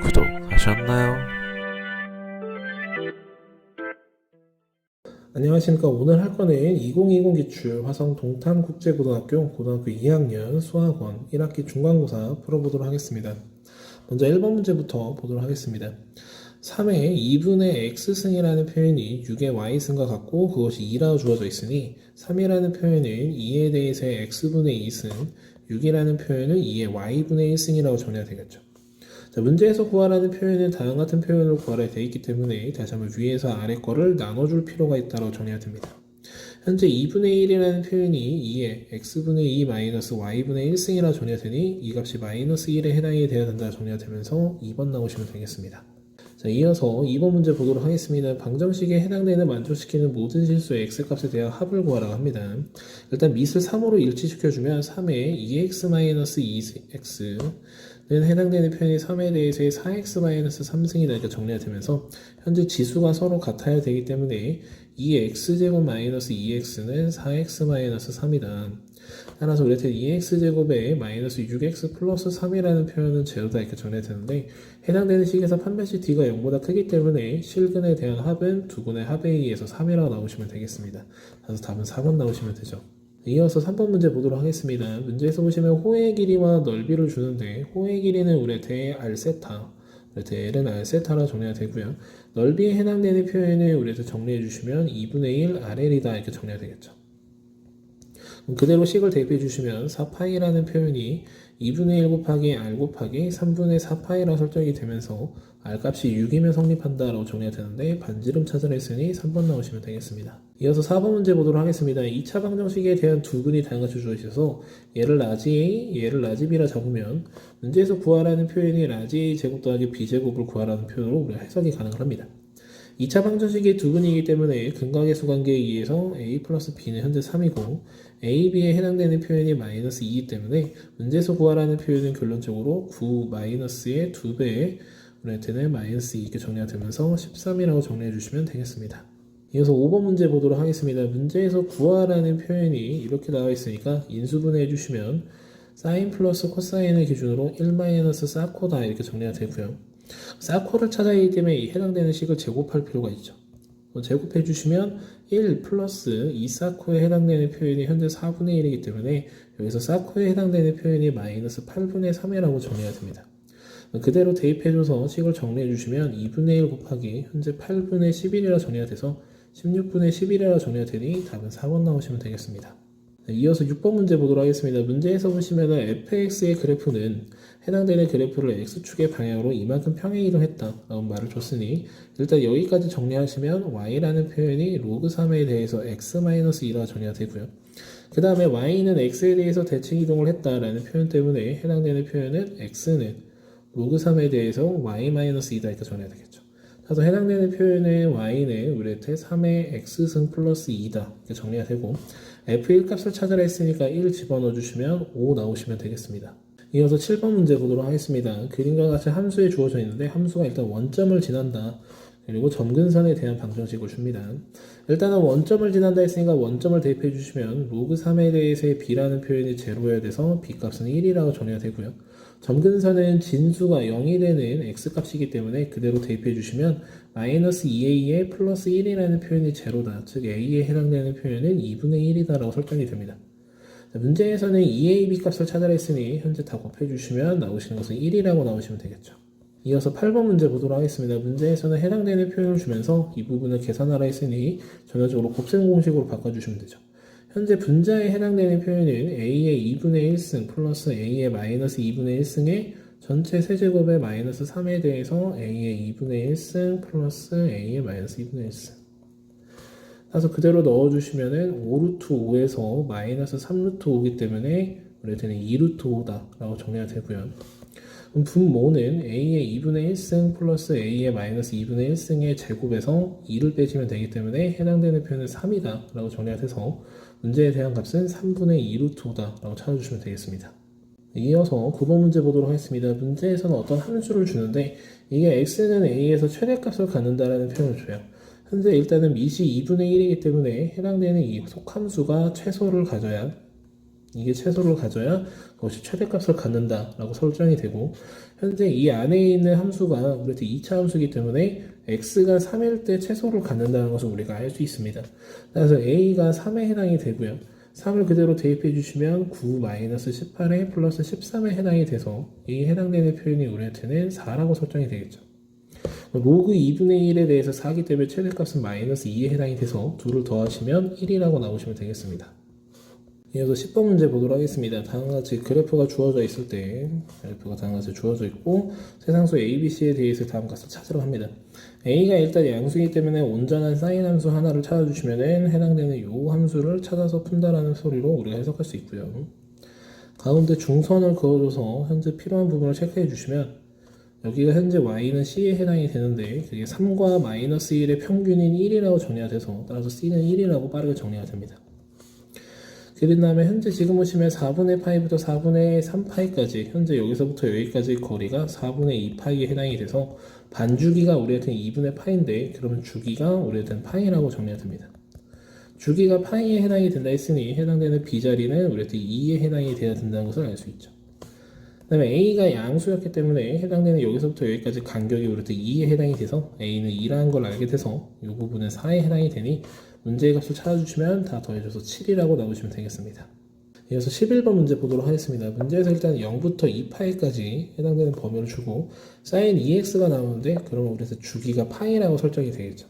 구독하셨나요? 안녕하십니까. 오늘 할 거는 2020 기출 화성 동탄국제고등학교 고등학교 2학년 수학원 1학기 중간고사 풀어보도록 하겠습니다. 먼저 1번 문제부터 보도록 하겠습니다. 3의 2분의 x승이라는 표현이 6의 y승과 같고 그것이 2라고 주어져 있으니 3이라는 표현은 2에 대해서의 x분의 2승, 6이라는 표현은 2의 y분의 1승이라고 정리가 되겠죠. 자, 문제에서 구하라는 표현은 다음 같은 표현으로 구하라 되어 있기 때문에 다시 한번 위에서 아래 거를 나눠줄 필요가 있다고 정리가 됩니다. 현재 2분의 1이라는 표현이 2의 x분의 2 마이너스 y분의 1승이라 정리가 되니 이 값이 마이너스 1에 해당이 되어야 된다 정리가 되면서 2번 나오시면 되겠습니다. 자, 이어서 2번 문제 보도록 하겠습니다. 방정식에 해당되는 만족시키는 모든 실수의 x값에 대한 합을 구하라고 합니다. 일단 밑을 3으로 일치시켜주면 3의 2x-2x는 해당되는 표현이 3에 대해서의 4x-3승이다 이렇게 정리가 되면서 현재 지수가 서로 같아야 되기 때문에 2x제곱-2x는 4x-3이다. 따라서 우리한테 2x제곱에 마이너스 6x 플러스 3이라는 표현은 제로다 이렇게 정리가 되는데 해당되는 식에서 판별식 d가 0보다 크기 때문에 실근에 대한 합은 두근의 합에 의해서 3이라고 나오시면 되겠습니다. 그래서 답은 4번 나오시면 되죠. 이어서 3번 문제 보도록 하겠습니다. 문제에서 보시면 호의 길이와 넓이를 주는데 호의 길이는 우리한테 r세타, 우리한테 l은 r세타로 정리가 되고요. 넓이에 해당되는 표현을 우리한테 정리해 주시면 2분의 1 rl이다 이렇게 정리가 되겠죠. 그대로 식을 대입해 주시면 4파이라는 표현이 2분의 1 곱하기 r 곱하기 3분의 4파이라 설정이 되면서 r 값이 6이면 성립한다 라고 정리가 되는데 반지름 찾으라 했으니 3번 나오시면 되겠습니다. 이어서 4번 문제 보도록 하겠습니다. 2차 방정식에 대한 두 근이 다양같이 주어 있어서 얘를 라지 A, 얘를 라지 B라 잡으면 문제에서 구하라는 표현이 라지 A 제곱 더하기 B 제곱을 구하라는 표현으로 우리가 해석이 가능을 합니다. 2차 방정식이 두 근이기 때문에 근각의수 관계에 의해서 A 플러스 B는 현재 3이고 A, B에 해당되는 표현이 마이너스 2이기 때문에 문제에서 구하라는 표현은 결론적으로 9 마이너스의 2배의 우리한테는 마이너스 2 이렇게 정리가 되면서 13이라고 정리해 주시면 되겠습니다. 이어서 5번 문제 보도록 하겠습니다. 문제에서 구하라는 표현이 이렇게 나와 있으니까 인수분해 해주시면 사인 플러스 코사인을 기준으로 1 마이너스 사코다 이렇게 정리가 되고요. 사코를 찾아야 하기 때문에 해당되는 식을 제곱할 필요가 있죠. 제곱해 주시면 1 플러스 2사코에 해당되는 표현이 현재 4분의 1이기 때문에 여기서 사코에 해당되는 표현이 마이너스 8분의 3이라고 정리가 됩니다. 그대로 대입해줘서 식을 정리해 주시면 2분의 1 곱하기 현재 8분의 11이라 정리가 돼서 16분의 11이라 정리가 되니 답은 4번 나오시면 되겠습니다. 이어서 6번 문제 보도록 하겠습니다. 문제에서 보시면 fx의 그래프는 해당되는 그래프를 x축의 방향으로 이만큼 평행 이동했다 라고 말을 줬으니 일단 여기까지 정리하시면 y라는 표현이 로그 3에 대해서 x-2라 정리가 되고요. 그 다음에 y는 x에 대해서 대칭 이동을 했다라는 표현 때문에 해당되는 표현은 x는 로그 3에 대해서 y-2다 이렇게 정리가 되겠죠. 그래서 해당되는 표현은 y는 우리한테 3의 x승 플러스 2다 이렇게 정리가 되고 f1 값을 찾으라 했으니까 1 집어넣어 주시면 5 나오시면 되겠습니다. 이어서 7번 문제 보도록 하겠습니다. 그림과 같이 함수에 주어져 있는데 함수가 일단 원점을 지난다. 그리고 점근선에 대한 방정식을 줍니다. 일단은 원점을 지난다 했으니까 원점을 대입해 주시면 로그 3에 대해서의 b라는 표현이 제로여야 돼서 b 값은 1이라고 정리가 되고요. 점근선은 진수가 0이 되는 x값이기 때문에 그대로 대입해 주시면 마이너스 2a에 플러스 1이라는 표현이 제로다. 즉 a에 해당되는 표현은 2분의 1이다 라고 설정이 됩니다. 자, 문제에서는 2ab 값을 찾아라 했으니 현재 다 곱해 주시면 나오시는 것은 1이라고 나오시면 되겠죠. 이어서 8번 문제 보도록 하겠습니다. 문제에서는 해당되는 표현을 주면서 이 부분을 계산하라 했으니 전형적으로 곱셈 공식으로 바꿔주시면 되죠. 현재 분자에 해당되는 표현은 a의 2분의 1승 플러스 a의 마이너스 2분의 1승의 전체 세제곱의 마이너스 3에 대해서 a의 2분의 1승 플러스 a의 마이너스 2분의 1승. 따라서 그대로 넣어주시면은 5루트 5에서 마이너스 3루트 5이기 때문에 우리한테는 2루트 5다 라고 정리가 되고요. 분모는 a의 2분의 1승 플러스 a의 마이너스 2분의 1승의 제곱에서 2를 빼주면 되기 때문에 해당되는 표현은 3이다 라고 정리가 돼서 문제에 대한 값은 3분의 2루트 5다 라고 찾아주시면 되겠습니다. 이어서 9번 문제 보도록 하겠습니다. 문제에서는 어떤 함수를 주는데 이게 x는 a에서 최대값을 갖는다라는 표현을 줘요. 현재 일단은 밑이 2분의 1이기 때문에 해당되는 이 속함수가 최소를 가져야 이게 최소를 가져야 그것이 최대값을 갖는다라고 설정이 되고, 현재 이 안에 있는 함수가 우리한테 2차 함수이기 때문에 x가 3일 때 최소를 갖는다는 것을 우리가 알 수 있습니다. 따라서 a가 3에 해당이 되고요. 3을 그대로 대입해 주시면 9-18에 플러스 13에 해당이 돼서 이 해당되는 표현이 우리한테는 4라고 설정이 되겠죠. 로그 2분의 1에 대해서 4기 때문에 최대값은 마이너스 2에 해당이 돼서 2를 더하시면 1이라고 나오시면 되겠습니다. 이어서 10번 문제 보도록 하겠습니다. 다음과 같이 그래프가 주어져 있을 때, 그래프가 다음과 같이 주어져 있고 세상수 ABC에 대해서 다음과 같이 찾으러 합니다. A가 일단 양수이기 때문에 온전한 사인 함수 하나를 찾아주시면 해당되는 요 함수를 찾아서 푼다라는 소리로 우리가 해석할 수 있고요. 가운데 중선을 그어줘서 현재 필요한 부분을 체크해 주시면 여기가 현재 y는 c에 해당이 되는데 그게 3과 마이너스 1의 평균인 1이라고 정리가 돼서 따라서 c는 1이라고 빠르게 정리가 됩니다. 그린 다음에 현재 지금 보시면 4분의 파이부터 4분의 3파이까지 현재 여기서부터 여기까지 거리가 4분의 2파이에 해당이 돼서 반주기가 우리한테는 2분의 파인데 그러면 주기가 우리한테는 파이라고 정리가 됩니다. 주기가 파이에 해당이 된다 했으니 해당되는 b자리는 우리한테 2에 해당이 돼야 된다는 것을 알 수 있죠. 그 다음에 a가 양수였기 때문에 해당되는 여기서부터 여기까지 간격이 우리한테 2에 해당이 돼서 a는 2라는 걸 알게 돼서 이 부분은 4에 해당이 되니 문제의 값을 찾아주시면 다 더해져서 7이라고 나오시면 되겠습니다. 이어서 11번 문제 보도록 하겠습니다. 문제에서 일단 0부터 2파이까지 해당되는 범위를 주고 sin 2x가 나오는데 그러면 우리한테 주기가 파이라고 설정이 되겠죠.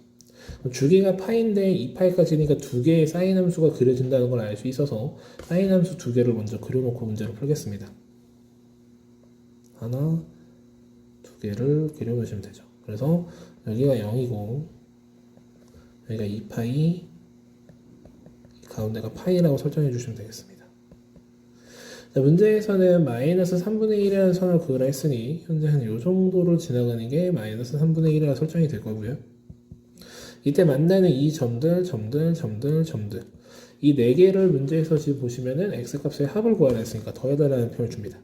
주기가 파인데 2파이까지니까 두 개의 사인 함수가 그려진다는 걸 알 수 있어서 사인 함수 두 개를 먼저 그려놓고 문제를 풀겠습니다. 하나, 두 개를 그려놓으시면 되죠. 그래서 여기가 0이고 여기가 2파이, 가운데가 파이라고 설정해 주시면 되겠습니다. 자, 문제에서는 마이너스 3분의 1이라는 선을 그으라 했으니 현재 한 요 정도를 지나가는 게 마이너스 3분의 1이라고 설정이 될 거고요. 이때 만나는 이 점들 이 네 개를 문제에서 지금 보시면은 x값의 합을 구하라 했으니까 더해달라는 표현을 줍니다.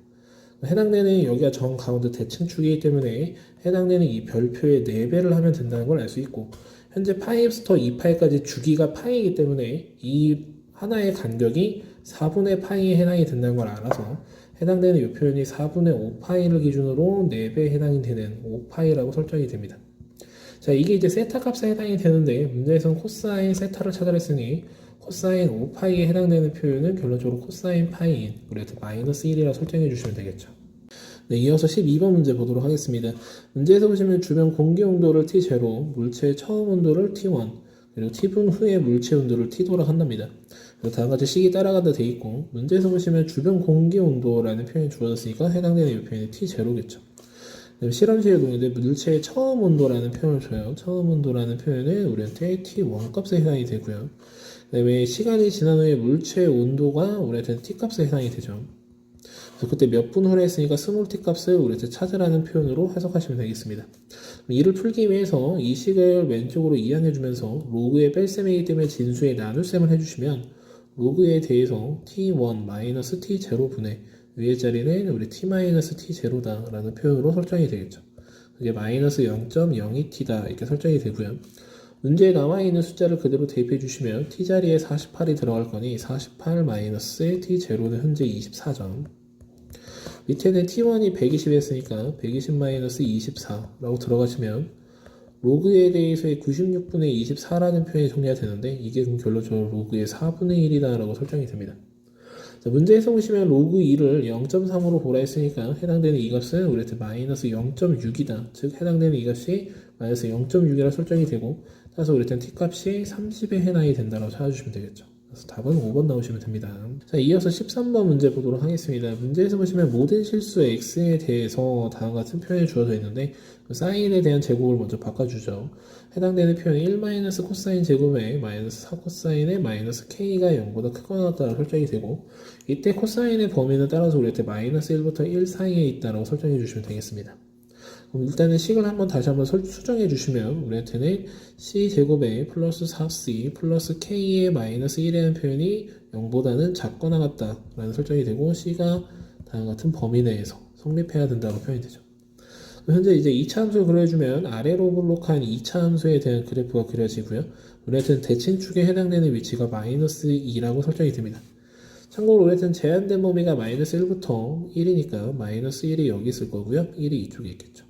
해당되는 여기가 정 가운데 대칭축이기 때문에 해당되는 이 별표의 4배를 하면 된다는 걸 알 수 있고 현재 파이부터 2파이까지 주기가 파이이기 때문에 이 하나의 간격이 4분의 파이에 해당이 된다는 걸 알아서 해당되는 이 표현이 4분의 5파이를 기준으로 4배에 해당이 되는 5파이라고 설정이 됩니다. 자, 이게 이제 세타 값에 해당이 되는데 문제에서는 코사인 세타를 찾아냈으니 코사인 5파이에 해당되는 표현은 결론적으로 코사인 파이인 우리한테 마이너스 1이라 설정해 주시면 되겠죠. 네, 이어서 12번 문제 보도록 하겠습니다. 문제에서 보시면 주변 공기 온도를 T0, 물체의 처음 온도를 T1, 그리고 T분 후에 물체 온도를 T도라 한답니다. 그리고 다음과 같이 식이 따라간다 돼 있고 문제에서 보시면 주변 공기 온도라는 표현이 주어졌으니까 해당되는 이 표현이 T0겠죠. 실험실에 동일인데 물체의 처음 온도라는 표현을 줘요. 처음 온도라는 표현은 우리한테 T1 값에 해당이 되고요. 그 다음에 시간이 지난 후에 물체의 온도가 우리한테 T 값에 해당이 되죠. 그래서 그때 몇 분 후에 했으니까 스몰 T 값을 우리한테 찾으라는 표현으로 해석하시면 되겠습니다. 이를 풀기 위해서 이 식을 왼쪽으로 이항해주면서 로그의 뺄셈이기 때문에 진수의 나눗셈을 해주시면 로그에 대해서 T1-T0분의 위의 자리는 우리 T-T0다 라는 표현으로 설정이 되겠죠. 그게 마이너스 0.02T다 이렇게 설정이 되고요. 문제에 남아있는 숫자를 그대로 대입해 주시면 T자리에 48이 들어갈 거니 48 마이너스 T0는 현재 24점. 밑에는 T1이 120 했으니까 120 마이너스 24라고 들어가시면 로그에 대해서의 96분의 24라는 표현이 정리가 되는데 이게 그럼 결론적으로 로그의 4분의 1이다 라고 설정이 됩니다. 자, 문제에서 보시면 로그 2를 0.3으로 보라 했으니까 해당되는 이 값은 우리한테 마이너스 0.6이다. 즉 해당되는 이 값이 마이너스 0.6이라 설정이 되고 따라서 우리한테 t값이 30에 해당이 된다고 찾아주시면 되겠죠. 그래서 답은 5번 나오시면 됩니다. 자, 이어서 13번 문제 보도록 하겠습니다. 문제에서 보시면 모든 실수 x에 대해서 다음과 같은 표현이 주어져 있는데 그 사인에 대한 제곱을 먼저 바꿔주죠. 해당되는 표현이 1 코사인 제곱에 마이너스 4 코사인의 마이너스 k가 0보다 크거나 같다고 설정이 되고 이때 코사인의 범위는 따라서 우리한테 마이너스 1부터 1 사이에 있다고 설정해 주시면 되겠습니다. 그럼 일단은 식을 다시 한번 수정해 주시면 우리한테는 c제곱에 플러스 4c 플러스 k의 마이너스 1이라는 표현이 0보다는 작거나 같다라는 설정이 되고 c가 다음과 같은 범위 내에서 성립해야 된다고 표현이 되죠. 현재 이제 2차 함수를 그려주면 아래로 볼록한 2차 함수에 대한 그래프가 그려지고요. 우리한테는 대칭축에 해당되는 위치가 마이너스 2라고 설정이 됩니다. 참고로 우리한테는 제한된 범위가 마이너스 1부터 1이니까 마이너스 1이 여기 있을 거고요. 1이 이쪽에 있겠죠.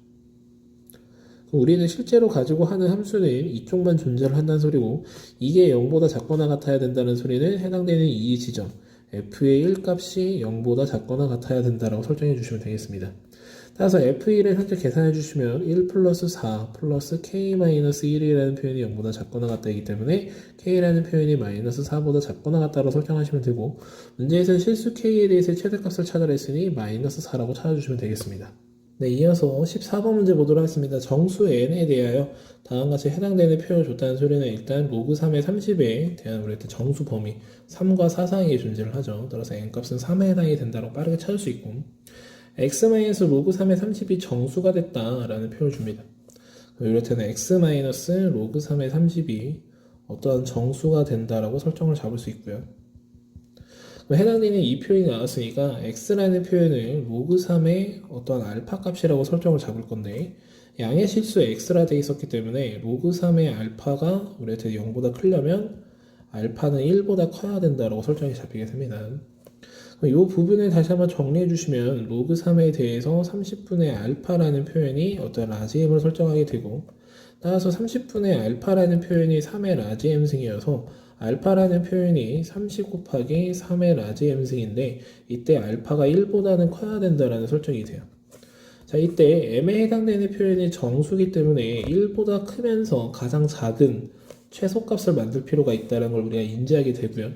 우리는 실제로 가지고 하는 함수는 이쪽만 존재를 한다는 소리고 이게 0보다 작거나 같아야 된다는 소리는 해당되는 이 지점 f의 1 값이 0보다 작거나 같아야 된다라고 설정해 주시면 되겠습니다. 따라서 f1을 현재 계산해 주시면 1 플러스 4 플러스 k-1이라는 표현이 0보다 작거나 같다이기 때문에 k라는 표현이 마이너스 4보다 작거나 같다고 설정하시면 되고 문제에서는 실수 k에 대해서 최대값을 찾으라 했으니 마이너스 4라고 찾아주시면 되겠습니다. 네, 이어서 14번 문제 보도록 하겠습니다. 정수 n에 대하여 다음과 같이 해당되는 표현을 줬다는 소리는 일단 로그 3의 30에 대한 우리 정수 범위 3과 4 사이에 존재를 하죠. 따라서 n값은 3에 해당이 된다고 빠르게 찾을 수 있고 x-로그 3의 30이 정수가 됐다라는 표현을 줍니다. 이럴 때는 x-로그 3의 30이 어떠한 정수가 된다라고 설정을 잡을 수 있고요. 해당되는 이 표현이 나왔으니까 x라는 표현을 로그 3의 어떤 알파 값이라고 설정을 잡을 건데 양의 실수 x라 되어 있었기 때문에 로그 3의 알파가 우리한테 0보다 크려면 알파는 1보다 커야 된다라고 설정이 잡히게 됩니다. 이 부분을 다시 한번 정리해 주시면 로그 3에 대해서 30분의 알파라는 표현이 어떤 라지 m을 설정하게 되고 따라서 30분의 알파라는 표현이 3의 라지 m승이어서 알파라는 표현이 30 곱하기 3의 라지 m승인데 이때 알파가 1보다는 커야 된다라는 설정이 돼요. 자, 이때 m에 해당되는 표현이 정수기 때문에 1보다 크면서 가장 작은 최소값을 만들 필요가 있다는 걸 우리가 인지하게 되고요.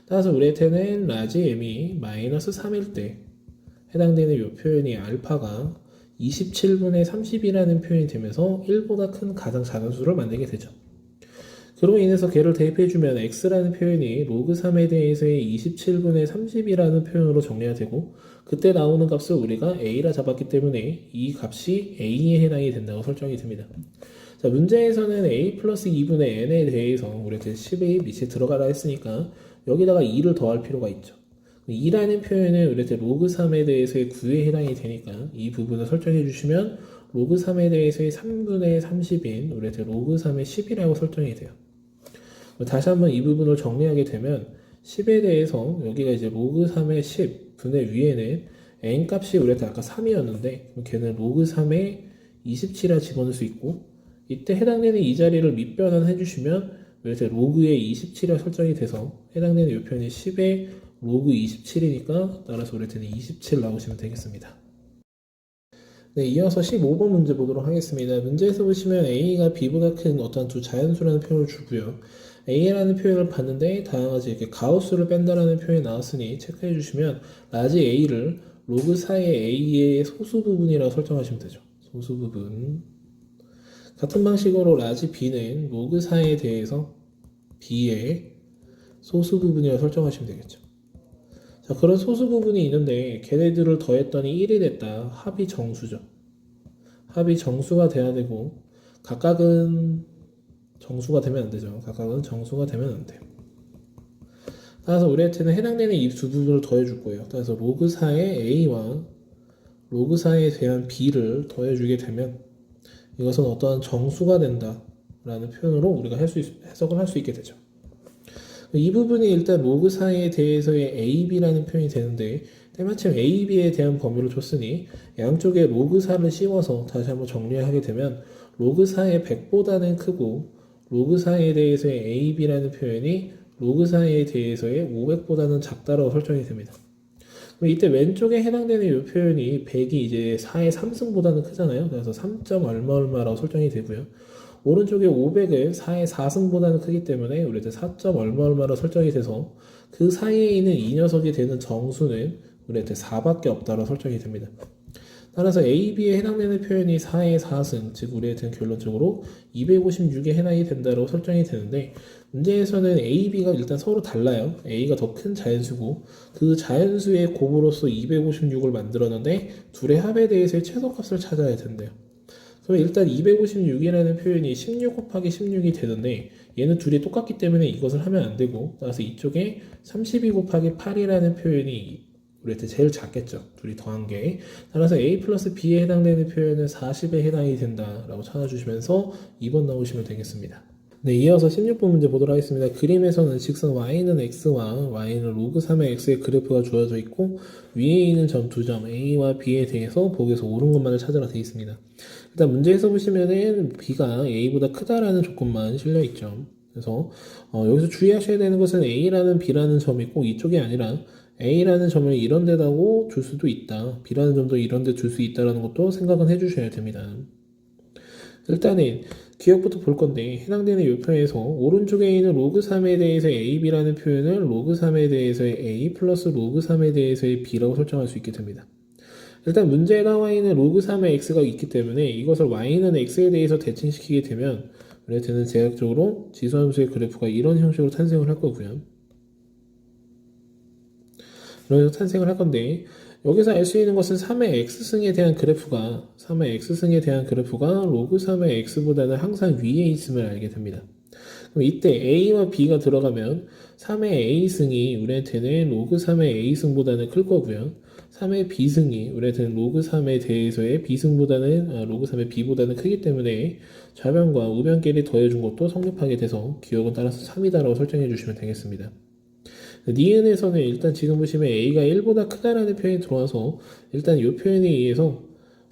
따라서 우리한테는 라지 m이 마이너스 3일 때 해당되는 이 표현이 알파가 27분의 30이라는 표현이 되면서 1보다 큰 가장 작은 수를 만들게 되죠. 그로 인해서 걔를 대입해주면 x라는 표현이 로그 3에 대해서의 27분의 30이라는 표현으로 정리가 되고 그때 나오는 값을 우리가 a라 잡았기 때문에 이 값이 a에 해당이 된다고 설정이 됩니다. 자, 문제에서는 a 플러스 2분의 n에 대해서 우리한테 10의 밑에 들어가라 했으니까 여기다가 2를 더할 필요가 있죠. 2라는 표현은 우리한테 로그 3에 대해서의 9에 해당이 되니까 이 부분을 설정해 주시면 로그 3에 대해서의 3분의 30인 우리한테 로그 3의 10이라고 설정이 돼요. 다시 한번 이 부분을 정리하게 되면 10에 대해서 여기가 이제 로그 3의 10 분의 위에는 n 값이 우리한테 아까 3이었는데 걔는 로그 3의 27이라 집어넣을 수 있고 이때 해당되는 이 자리를 밑변환 해주시면 우리한테 로그의 27이라 설정이 돼서 해당되는 이 표현이 10의 로그 27이니까 따라서 우리한테는 27 나오시면 되겠습니다. 네, 이어서 15번 문제 보도록 하겠습니다. 문제에서 보시면 a가 b보다 큰 어떤 두 자연수라는 표현을 주고요. a라는 표현을 봤는데 다양하지 이렇게 가우스를 뺀다라는 표현이 나왔으니 체크해 주시면 라지 a를 로그 4의 a의 소수 부분이라고 설정하시면 되죠. 소수 부분. 같은 방식으로 라지 b는 로그 4에 대해서 b의 소수 부분이라고 설정하시면 되겠죠. 자, 그런 소수 부분이 있는데 걔네들을 더했더니 1이 됐다. 합이 정수죠. 합이 정수가 돼야 되고 각각은 정수가 되면 안 되죠. 각각은 정수가 되면 안 돼요. 따라서 우리한테는 해당되는 이 두 부분을 더해줄 거예요. 따라서 로그 4의 a와 로그 4에 대한 b를 더해주게 되면 이것은 어떠한 정수가 된다라는 표현으로 우리가 해석을 할 수 있게 되죠. 이 부분이 일단 로그 4에 대해서의 ab라는 표현이 되는데 때마침 ab에 대한 범위를 줬으니 양쪽에 로그 4를 씌워서 다시 한번 정리하게 되면 로그 4의 100보다는 크고 로그 4에 대해서의 ab라는 표현이 로그 4에 대해서의 500보다는 작다라고 설정이 됩니다. 그럼 이때 왼쪽에 해당되는 이 표현이 100이 이제 4의 3승보다는 크잖아요. 그래서 3. 얼마라고 설정이 되고요. 오른쪽에 500은 4의 4승보다는 크기 때문에 우리한테 4. 얼마로 설정이 돼서 그 사이에 있는 이 녀석이 되는 정수는 우리한테 4밖에 없다라고 설정이 됩니다. 따라서 AB에 해당되는 표현이 4의 4승, 즉 우리한테는 결론적으로 256에 해당이 된다고 설정이 되는데 문제에서는 A, B가 일단 서로 달라요. A가 더 큰 자연수고 그 자연수의 곱으로서 256을 만들었는데 둘의 합에 대해서의 최소값을 찾아야 된대요. 그럼 일단 256이라는 표현이 16 곱하기 16이 되는데 얘는 둘이 똑같기 때문에 이것을 하면 안 되고 따라서 이쪽에 32 곱하기 8이라는 표현이 우리한테 제일 작겠죠. 둘이 더한 게. 따라서 A 플러스 B에 해당되는 표현은 40에 해당이 된다라고 찾아주시면서 2번 나오시면 되겠습니다. 네, 이어서 16번 문제 보도록 하겠습니다. 그림에서는 직선 y는 x와 y는 로그 3의 x의 그래프가 주어져 있고 위에 있는 점 두 점 a와 b에 대해서 보기에서 옳은 것만을 찾으라 되어 있습니다. 일단 문제에서 보시면은 b가 a보다 크다라는 조건만 실려 있죠. 그래서 여기서 주의하셔야 되는 것은 a라는 b라는 점이 꼭 이쪽이 아니라 a라는 점을 이런 데다고 줄 수도 있다. b라는 점도 이런 데 줄 수 있다라는 것도 생각은 해주셔야 됩니다. 일단은 기억부터 볼 건데 해당되는 요표에서 오른쪽에 있는 로그 3에 대해서 ab라는 표현을 로그 3에 대해서의 a 플러스 로그 3에 대해서의 b라고 설정할 수 있게 됩니다. 일단 문제에 나와 있는 로그 3의 x가 있기 때문에 이것을 y는 x에 대해서 대칭시키게 되면 우리한테는 대략적으로 지수함수의 그래프가 이런 형식으로 탄생을 할 거고요. 이런 식으로 탄생을 할 건데 여기서 알 수 있는 것은 3의 x승에 대한 그래프가 로그 3의 x보다는 항상 위에 있음을 알게 됩니다. 그럼 이때 a와 b가 들어가면 3의 a승이 우리한테는 로그 3의 a승보다는 클 거고요. 3의 b승이 우리한테는 로그 3에 대해서의 로그 3의 b보다는 크기 때문에 좌변과 우변끼리 더해준 것도 성립하게 돼서 기억은 따라서 3이다라고 설정해 주시면 되겠습니다. 니은에서는 일단 지금 보시면 a가 1보다 크다라는 표현이 들어와서 일단 이 표현에 의해서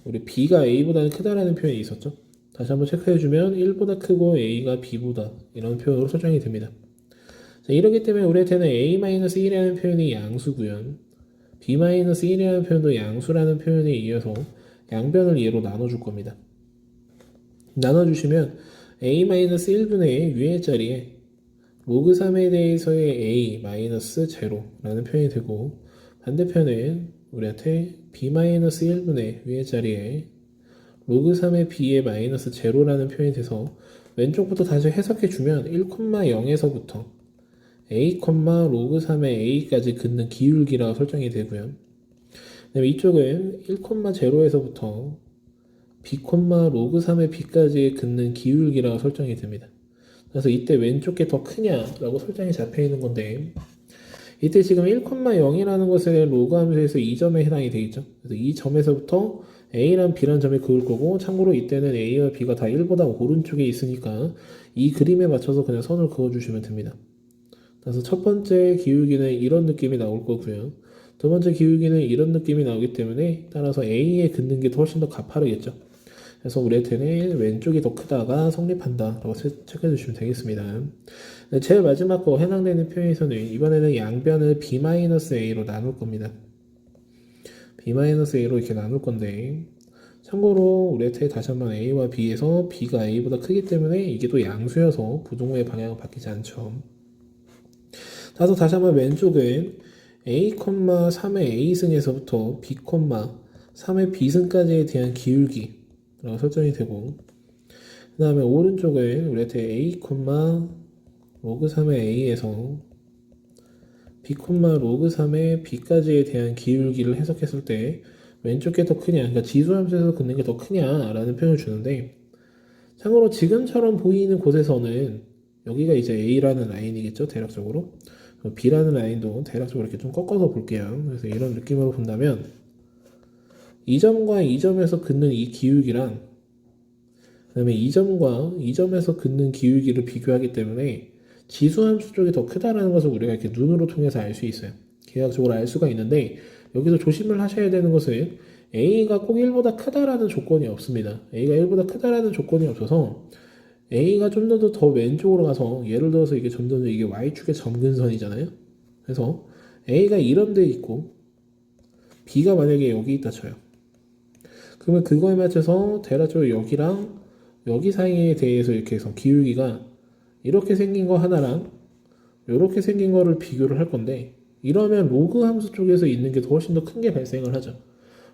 우리 b가 a보다는 크다라는 표현이 있었죠. 다시 한번 체크해주면 1보다 크고 a가 b보다 이런 표현으로 설정이 됩니다. 자, 이렇기 때문에 우리한테는 a-1이라는 표현이 양수고요. b-1이라는 표현도 양수라는 표현에 이어서 양변을 얘로 나눠줄 겁니다. 나눠주시면 a-1분의 위의 자리에 로그 3에 대해서의 a-0라는 표현이 되고 반대편은 우리한테 b-1분의 위의 자리에 로그 3의 b의 마이너스 제로라는 표현이 돼서 왼쪽부터 다시 해석해주면 1,0에서부터 a, 로그 3의 a까지 긋는 기울기라고 설정이 되고요. 그다음에 이쪽은 1,0에서부터 b, 로그 3의 b까지 긋는 기울기라고 설정이 됩니다. 그래서 이때 왼쪽 게 더 크냐라고 설정이 잡혀 있는 건데 이때 지금 1,0이라는 것은 로그 함수에서 이 점에 해당이 되겠죠. 그래서 이 점에서부터 a랑 b라는 점을 그을 거고 참고로 이때는 a와 b가 다 1보다 오른쪽에 있으니까 이 그림에 맞춰서 그냥 선을 그어주시면 됩니다. 그래서 첫 번째 기울기는 이런 느낌이 나올 거고요. 두 번째 기울기는 이런 느낌이 나오기 때문에 따라서 a에 긋는 게 훨씬 더 가파르겠죠. 그래서 우리한테는 왼쪽이 더 크다가 성립한다 라고 체크해 주시면 되겠습니다. 제일 마지막 거 해당되는 표현에서는 이번에는 양변을 b-a로 나눌 겁니다. b-a로 이렇게 나눌 건데 참고로 우리한테 다시 한번 a와 b에서 b가 a보다 크기 때문에 이게 또 양수여서 부동호의 방향은 바뀌지 않죠. 따라서 다시 한번 왼쪽은 a, 3의 a승에서부터 b, 3의 b승까지에 대한 기울기 라고 설정이 되고 그 다음에 오른쪽은 우리한테 a, 로그 3의 a에서 b, 로그 3의 b까지에 대한 기울기를 해석했을 때 왼쪽 게 더 크냐 그러니까 지수함수에서 긋는 게 더 크냐 라는 표현을 주는데 참고로 지금처럼 보이는 곳에서는 여기가 이제 a라는 라인이겠죠 대략적으로 b라는 라인도 대략적으로 이렇게 좀 꺾어서 볼게요. 그래서 이런 느낌으로 본다면 이 점과 이 점에서 긋는 이 기울기랑 그 다음에 이 점과 이 점에서 긋는 기울기를 비교하기 때문에 지수함수 쪽이 더 크다라는 것을 우리가 이렇게 눈으로 통해서 알 수 있어요. 계약적으로 알 수가 있는데 여기서 조심을 하셔야 되는 것은 a가 꼭 1보다 크다라는 조건이 없습니다. a가 1보다 크다라는 조건이 없어서 a가 좀 더 왼쪽으로 가서 예를 들어서 이게 점점 이게 y축의 점근선이잖아요. 그래서 a가 이런 데 있고 b가 만약에 여기 있다 쳐요. 그러면 그거에 맞춰서 대략적으로 여기랑 여기 사이에 대해서 이렇게 해서 기울기가 이렇게 생긴 거 하나랑 이렇게 생긴 거를 비교를 할 건데 이러면 로그 함수 쪽에서 있는 게 훨씬 더 큰 게 발생을 하죠.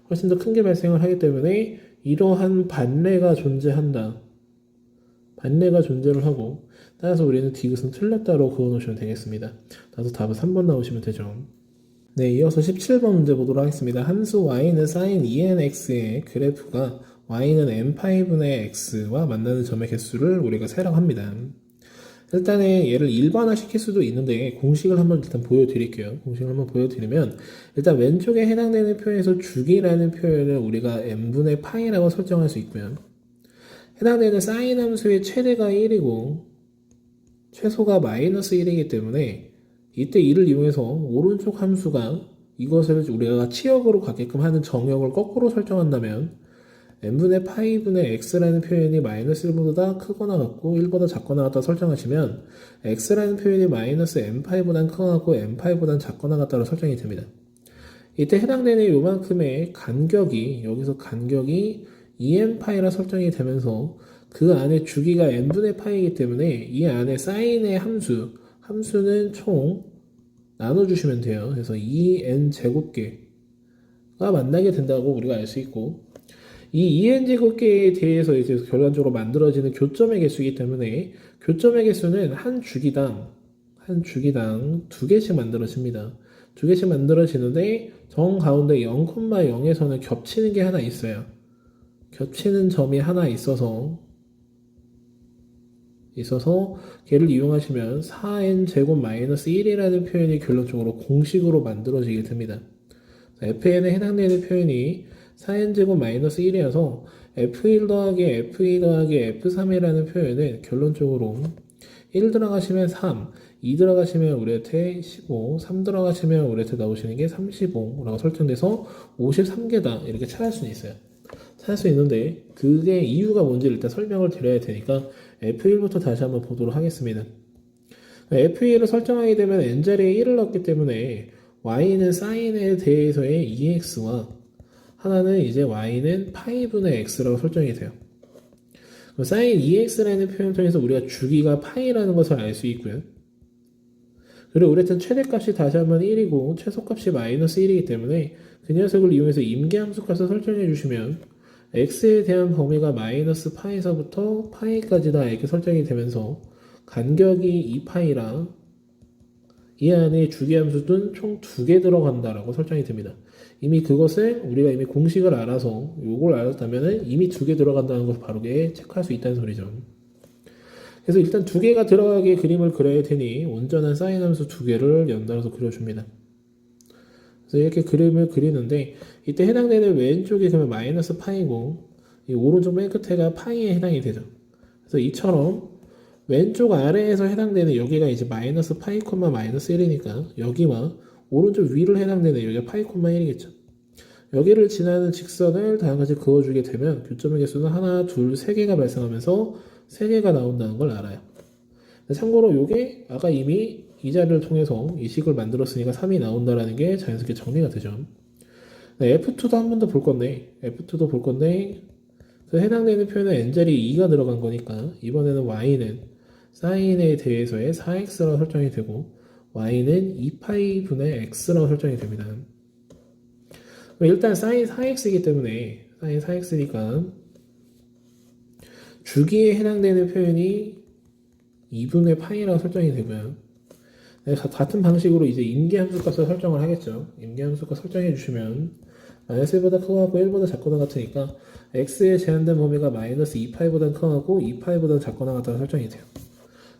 훨씬 더 큰 게 발생을 하기 때문에 이러한 반례가 존재한다. 반례가 존재를 하고 따라서 우리는 디귿은 틀렸다로 그어놓으시면 되겠습니다. 따라서 답은 3번 나오시면 되죠. 네, 이어서 17번 문제 보도록 하겠습니다. 함수 y는 sin 2nx의 그래프가 y는 n-분의 x와 만나는 점의 개수를 우리가 세라고 합니다. 일단은 얘를 일반화 시킬 수도 있는데 공식을 한번 일단 보여드릴게요. 공식을 한번 보여드리면 일단 왼쪽에 해당되는 표현에서 주기라는 표현을 우리가 n분의 파이라고 설정할 수 있고요. 해당되는 sin 함수의 최대가 1이고 최소가 마이너스 1이기 때문에 이때 이를 이용해서 오른쪽 함수가 이것을 우리가 치역으로 가게끔 하는 정역을 거꾸로 설정한다면 n분의 파이분의 x라는 표현이 마이너스 1보다 크거나 같고 1보다 작거나 같다 설정하시면 x라는 표현이 마이너스 n파이보다 크거나 같고 n파이보다 작거나 같다로 설정이 됩니다. 이때 해당되는 요만큼의 간격이 여기서 간격이 2n파이라 설정이 되면서 그 안에 주기가 n분의 파이이기 때문에 이 안에 사인의 함수는 총 나눠주시면 돼요. 그래서 2n 제곱계가 만나게 된다고 우리가 알 수 있고 이 2n 제곱계에 대해서 이제 결과적으로 만들어지는 교점의 개수이기 때문에 교점의 개수는 한 주기당 두 개씩 만들어집니다. 두 개씩 만들어지는데 정 가운데 0,0에서는 겹치는 게 하나 있어요. 겹치는 점이 하나 있어서 걔를 이용하시면 4n 제곱 마이너스 1이라는 표현이 결론적으로 공식으로 만들어지게 됩니다. fn에 해당되는 표현이 4n 제곱 마이너스 1이어서 f1 더하기 f2 더하기 f3이라는 표현은 결론적으로 1 들어가시면 3, 2 들어가시면 우리한테 15, 3 들어가시면 우리한테 나오시는 게 35라고 설정돼서 53개다 이렇게 찾을 수는 있어요. 찾을 수 있는데 그게 이유가 뭔지 일단 설명을 드려야 되니까 F1부터 다시 한번 보도록 하겠습니다. F1을 설정하게 되면 n자리에 1을 넣기 때문에 y는 사인에 대해서의 2x와 하나는 이제 y는 파이분의 x라고 설정이 돼요. 사인 2x라는 표현 통해서 우리가 주기가 파이라는 것을 알 수 있고요. 그리고 우리한테는 최대값이 다시 한번 1이고 최소값이 마이너스 1이기 때문에 그 녀석을 이용해서 임계함수 값을 설정해 주시면 x에 대한 범위가 마이너스 파이서부터 파이까지다 이렇게 설정이 되면서 간격이 2파이랑 이 안에 주기함수는 총 2개 들어간다라고 설정이 됩니다. 이미 그것을 우리가 이미 공식을 알아서 요걸 알았다면 이미 2개 들어간다는 것을 바로게 체크할 수 있다는 소리죠. 그래서 일단 2개가 들어가게 그림을 그려야 되니 온전한 사인 함수 2개를 연달아서 그려줍니다. 그래서 이렇게 그림을 그리는데 이때 해당되는 왼쪽이 그러면 마이너스 파이고 이 오른쪽 맨 끝에가 파이에 해당이 되죠. 그래서 이처럼 왼쪽 아래에서 해당되는 여기가 이제 마이너스 파이 콤마 마이너스 1이니까 여기와 오른쪽 위를 해당되는 여기가 파이 콤마 1이겠죠. 여기를 지나는 직선을 다음과 같이 그어주게 되면 교점의 개수는 하나, 둘, 세 개가 발생하면서 세 개가 나온다는 걸 알아요. 참고로 이게 아까 이미 이 자리를 통해서 이 식을 만들었으니까 3이 나온다라는 게 자연스럽게 정리가 되죠. F2도 한 번 더 볼 건데 그 해당되는 표현은 n자리에 2가 들어간 거니까 이번에는 y는 사인에 대해서의 4x라고 설정이 되고 y는 2파이 분의 x라고 설정이 됩니다. 일단 사인 4x이기 때문에 사인 4x니까 주기에 해당되는 표현이 2분의 파이라고 설정이 되고요. 같은 방식으로 이제 임계함수 값을 설정을 하겠죠. 임계함수 값 설정해 주시면 마이너스 1보다 크고 같고 1보다 작거나 같으니까 x에 제한된 범위가 마이너스 2파이보다 크고 같고 2파이보다 작거나 같다고 설정이 돼요.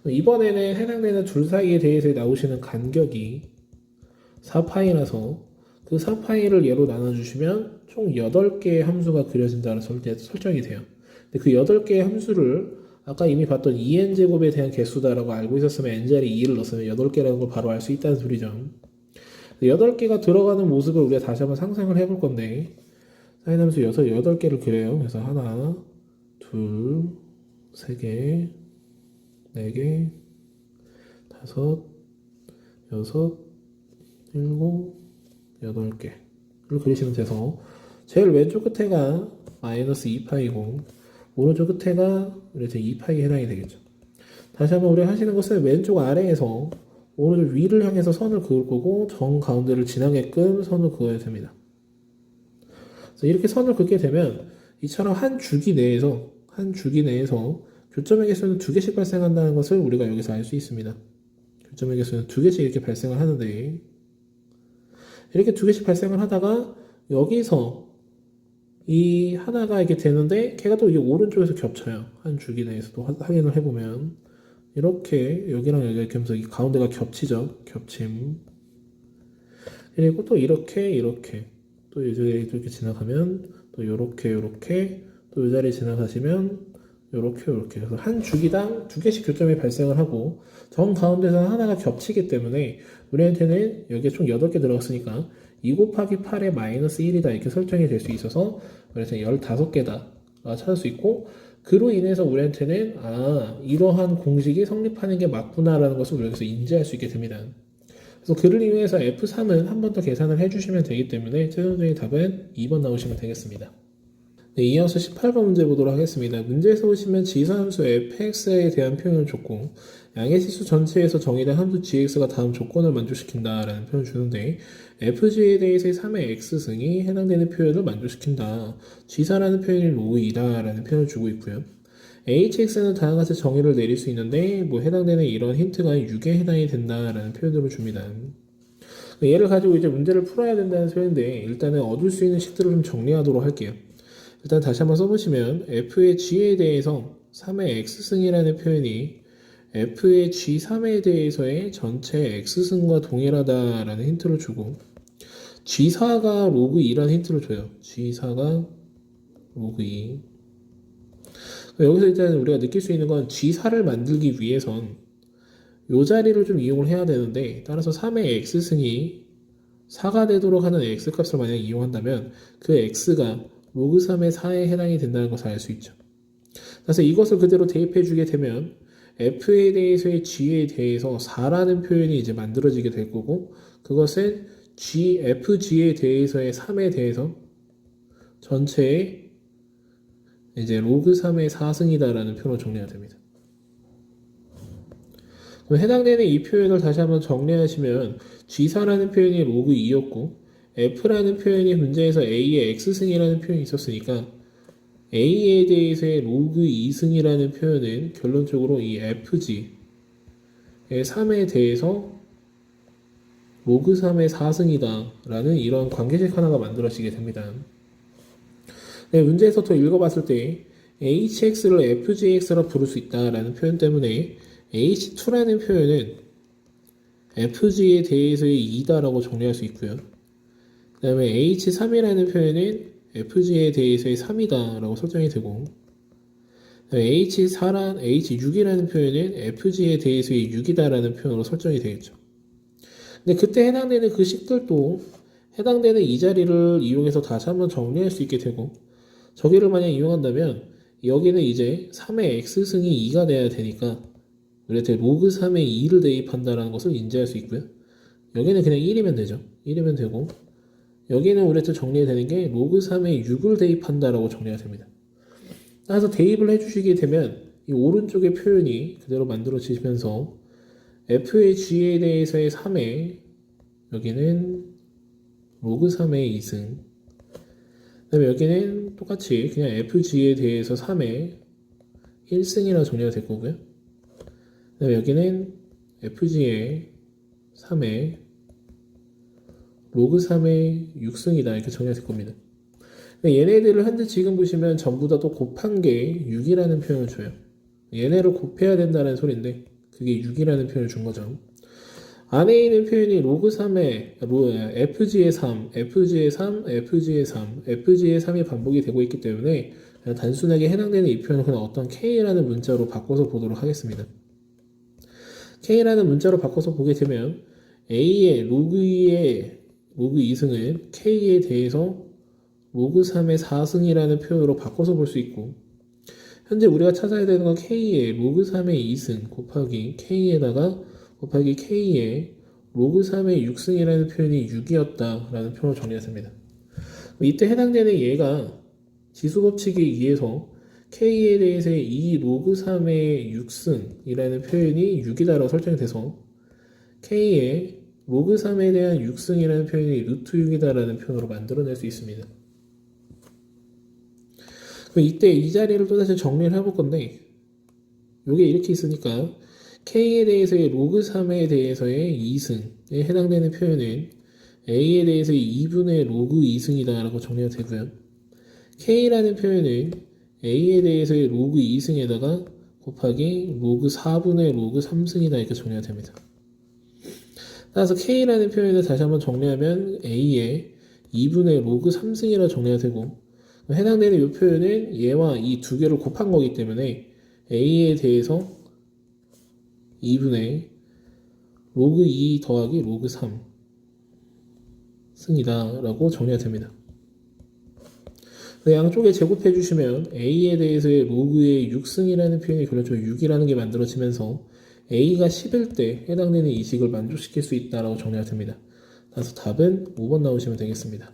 이번에는 해당되는 둘 사이에 대해서 나오시는 간격이 4파이라서 그 4파이를 예로 나눠주시면 총 8개의 함수가 그려진다는 설정이 돼요. 근데 그 8개의 함수를 아까 이미 봤던 2n제곱에 대한 개수다라고 알고 있었으면 n자리 2를 넣었으면 8개라는 걸 바로 알 수 있다는 소리죠. 8개가 들어가는 모습을 우리가 다시 한번 상상을 해볼 건데 사인 함수 8개를 그려요. 그래서 하나, 둘, 세 개, 4개, 5, 6, 7, 8개를 그리시면 돼서 제일 왼쪽 끝에가 마이너스 2파이고 오른쪽 끝에가 이렇게 2파이에 해당이 되겠죠. 다시 한번 우리가 하시는 것은 왼쪽 아래에서 오른쪽 위를 향해서 선을 그을 거고 정 가운데를 지나게끔 선을 그어야 됩니다. 그래서 이렇게 선을 긋게 되면 이처럼 한 주기 내에서 교점의 개수는 2개씩 발생한다는 것을 우리가 여기서 알 수 있습니다. 교점의 개수는 2개씩 이렇게 발생을 하는데 이렇게 2개씩 발생을 하다가 여기서 이 하나가 이렇게 되는데 걔가 또 이게 오른쪽에서 겹쳐요. 한 주기 내에서도 확인을 해보면 이렇게 여기랑 여기가 이렇게 하면서 이 가운데가 겹치죠. 겹침. 그리고 또 이렇게 또 이제 이렇게 지나가면 또 요렇게 또 이 자리에 지나가시면 요렇게 그래서 한 주기당 두 개씩 교점이 발생을 하고 정 가운데서는 하나가 겹치기 때문에 우리한테는 여기에 총 8개 들어갔으니까 2 곱하기 8의 마이너스 1이다 이렇게 설정이 될 수 있어서 그래서 15개다 찾을 수 있고 그로 인해서 우리한테는 이러한 공식이 성립하는 게 맞구나라는 것을 우리가 여기서 인지할 수 있게 됩니다. 그래서 그를 이용해서 F3은 한 번 더 계산을 해주시면 되기 때문에 최종적인 답은 2번 나오시면 되겠습니다. 네, 이어서 18번 문제 보도록 하겠습니다. 문제에서 보시면 지수함수 fx에 대한 표현을 줬고 양의 지수 전체에서 정의된 함수 gx가 다음 조건을 만족시킨다라는 표현을 주는데 fg에 대해서의 3의 x승이 해당되는 표현을 만족시킨다. g사라는 표현이 로그 2다라는 표현을 주고 있고요. hx는 다음과 같이 정의를 내릴 수 있는데 해당되는 이런 힌트가 6에 해당이 된다라는 표현들을 줍니다. 얘를 가지고 이제 문제를 풀어야 된다는 소리인데 일단은 얻을 수 있는 식들을 좀 정리하도록 할게요. 일단 다시 한번 써보시면 f의 g에 대해서 3의 x승이라는 표현이 f의 g3에 대해서의 전체 x승과 동일하다라는 힌트를 주고 g4가 로그 2라는 힌트를 줘요. g4가 로그 2. 여기서 일단 우리가 느낄 수 있는 건 g4를 만들기 위해선 이 자리를 좀 이용을 해야 되는데 따라서 3의 x승이 4가 되도록 하는 x값을 만약 이용한다면 그 x가 로그 3의 4에 해당이 된다는 것을 알 수 있죠. 그래서 이것을 그대로 대입해 주게 되면 f에 대해서의 g에 대해서 4라는 표현이 이제 만들어지게 될 거고 그것은 fg에 대해서의 3에 대해서 전체의 이제 로그 3의 4승이다라는 표현으로 정리가 됩니다. 그럼 해당되는 이 표현을 다시 한번 정리하시면 g4라는 표현이 로그 2였고 f라는 표현이 문제에서 a의 x승이라는 표현이 있었으니까 a에 대해서의 로그 2승이라는 표현은 결론적으로 이 fg의 3에 대해서 로그 3의 4승이다 라는 이런 관계식 하나가 만들어지게 됩니다. 네, 문제에서 더 읽어봤을 때 hx를 fgx라 부를 수 있다라는 표현 때문에 h2라는 표현은 fg에 대해서의 2다라고 정리할 수 있고요. 그 다음에 h3이라는 표현은 fg에 대해서의 3이다 라고 설정이 되고 h6이라는 표현은 fg에 대해서의 6이다 라는 표현으로 설정이 되겠죠. 근데 그때 해당되는 그 식들도 해당되는 이 자리를 이용해서 다시 한번 정리할 수 있게 되고 저기를 만약 이용한다면 여기는 이제 3의 x승이 2가 돼야 되니까 우리한테 로그 3의 2를 대입한다는 것을 인지할 수 있고요. 여기는 그냥 1이면 되죠. 1이면 되고 여기는 우리한테 정리가 되는 게 로그 3의 6을 대입한다라고 정리가 됩니다. 따라서 대입을 해주시게 되면 이 오른쪽의 표현이 그대로 만들어지면서 f의 g에 대해서의 3에 여기는 로그 3의 2승 그 다음에 여기는 똑같이 그냥 fg에 대해서 3의 1승이라고 정리가 될 거고요. 그 다음에 여기는 fg의 3의 로그 3의 6승이다 이렇게 정리가 될 겁니다. 얘네들을 한데 지금 보시면 전부 다 또 곱한 게 6이라는 표현을 줘요. 얘네를 곱해야 된다는 소리인데 그게 6이라는 표현을 준 거죠. 안에 있는 표현이 로그 3의 fg의 3, fg의 3, fg의 3, fg의 3이 반복이 되고 있기 때문에 그냥 단순하게 해당되는 이 표현을 그냥 어떤 k라는 문자로 바꿔서 보도록 하겠습니다. k라는 문자로 바꿔서 보게 되면 a의 로그 2승을 k에 대해서 로그 3의 4승이라는 표현으로 바꿔서 볼 수 있고 현재 우리가 찾아야 되는 건 k의 로그 3의 2승 곱하기 k에다가 곱하기 k의 로그 3의 6승이라는 표현이 6이었다 라는 표현으로 정리가 됩니다. 이때 해당되는 얘가 지수법칙에 의해서 k에 대해서의 2 로그 3의 6승이라는 표현이 6이다라고 설정이 돼서 k의 로그 3에 대한 6승이라는 표현이 루트 6이다라는 표현으로 만들어낼 수 있습니다. 그럼 이때 이 자리를 또다시 정리를 해볼 건데 이게 이렇게 있으니까 k에 대해서의 로그 3에 대해서의 2승에 해당되는 표현은 a에 대해서의 2분의 로그 2승이다 라고 정리가 되고요. k라는 표현은 a에 대해서의 로그 2승에다가 곱하기 로그 4분의 로그 3승이다 이렇게 정리가 됩니다. 따라서 k라는 표현을 다시 한번 정리하면 a의 2분의 로그 3승이라 정리가 되고 해당되는 이 표현은 얘와 이 두 개를 곱한 거기 때문에 a에 대해서 2분의 로그 2 더하기 로그 3 승이다 라고 정리가 됩니다. 양쪽에 제곱해 주시면 a에 대해서의 로그의 6승이라는 표현이 결론적으로 6이라는 게 만들어지면서 a가 10일 때 해당되는 이식을 만족시킬 수 있다라고 정리가 됩니다. 따라서 답은 5번 나오시면 되겠습니다.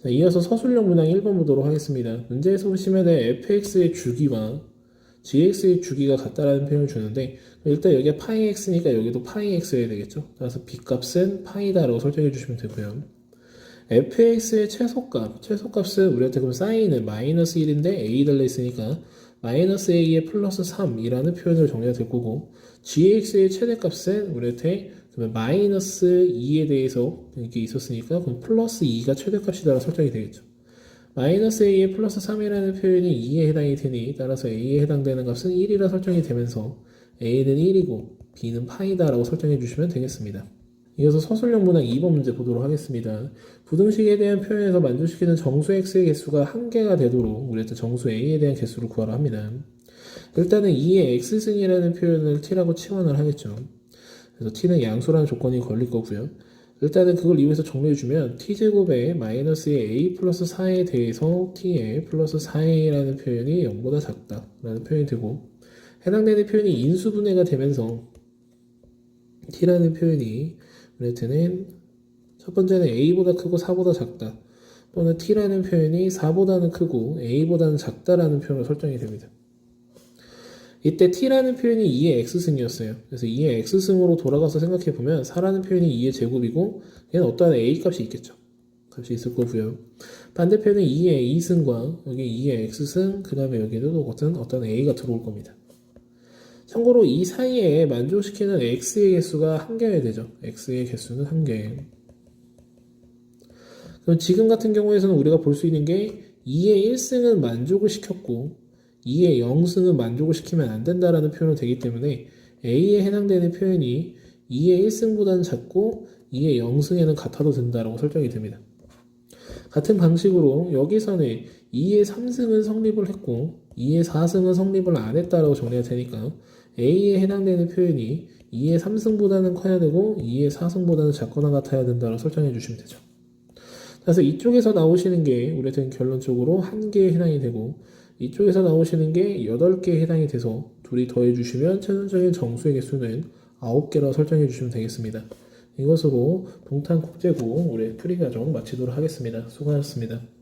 자, 이어서 서술형 문항 1번 보도록 하겠습니다. 문제에서 보시면 fx의 주기와 gx의 주기가 같다라는 표현을 주는데 일단 여기가 파이 x니까 여기도 파이 x여야 되겠죠. 따라서 b값은 파이다라고 설정해 주시면 되고요. fx의 최소값은 우리한테 그럼 사인은 마이너스 1인데 a 달려있으니까 마이너스 a의 플러스 3이라는 표현을 정리가 될 거고 gx의 최대값은 우리한테 그러면 마이너스 2에 대해서 이렇게 있었으니까 그럼 플러스 2가 최대값이다라고 설정이 되겠죠. 마이너스 a의 플러스 3이라는 표현이 2에 해당이 되니 따라서 a에 해당되는 값은 1이라 설정이 되면서 a는 1이고 b는 파이다라고 설정해 주시면 되겠습니다. 이어서 서술형 문항 2번 문제 보도록 하겠습니다. 부등식에 대한 표현에서 만족시키는 정수 x의 개수가 1개가 되도록 우리한테 정수 a에 대한 개수를 구하라 합니다. 일단은 2의 x승이라는 표현을 t라고 치환을 하겠죠. 그래서 t는 양수라는 조건이 걸릴 거고요. 일단은 그걸 이용해서 정리해주면 t제곱에 마이너스의 a 플러스 4에 대해서 t의 플러스 4a라는 표현이 0보다 작다라는 표현이 되고 해당되는 표현이 인수분해가 되면서 t라는 표현이 우리한테는 첫 번째는 a보다 크고 4보다 작다 또는 t라는 표현이 4보다는 크고 a보다는 작다라는 표현으로 설정이 됩니다. 이때 t라는 표현이 2의 x승이었어요. 그래서 2의 x승으로 돌아가서 생각해보면 4라는 표현이 2의 제곱이고 얘는 어떠한 a 값이 있겠죠. 값이 있을 거고요. 반대편은 2의 2승과 여기 2의 x승 그 다음에 여기도 어떤 a가 들어올 겁니다. 참고로 이 사이에 만족시키는 x의 개수가 1개여야 되죠. x의 개수는 1개. 그럼 지금 같은 경우에서는 우리가 볼 수 있는 게 2의 1승은 만족을 시켰고 2의 0승은 만족을 시키면 안 된다라는 표현이 되기 때문에 a에 해당되는 표현이 2의 1승보다는 작고 2의 0승에는 같아도 된다라고 설정이 됩니다. 같은 방식으로 여기서는 2의 3승은 성립을 했고 2의 4승은 성립을 안 했다라고 정리가 되니까 a에 해당되는 표현이 2의 3승보다는 커야 되고 2의 4승보다는 작거나 같아야 된다라고 설정해 주시면 되죠. 그래서 이쪽에서 나오시는 게 우리한테는 결론적으로 1개에 해당이 되고 이쪽에서 나오시는 게 8개에 해당이 돼서 둘이 더해주시면 최종적인 정수의 개수는 9개라고 설정해 주시면 되겠습니다. 이것으로 동탄국제고 올해 풀이 과정 마치도록 하겠습니다. 수고하셨습니다.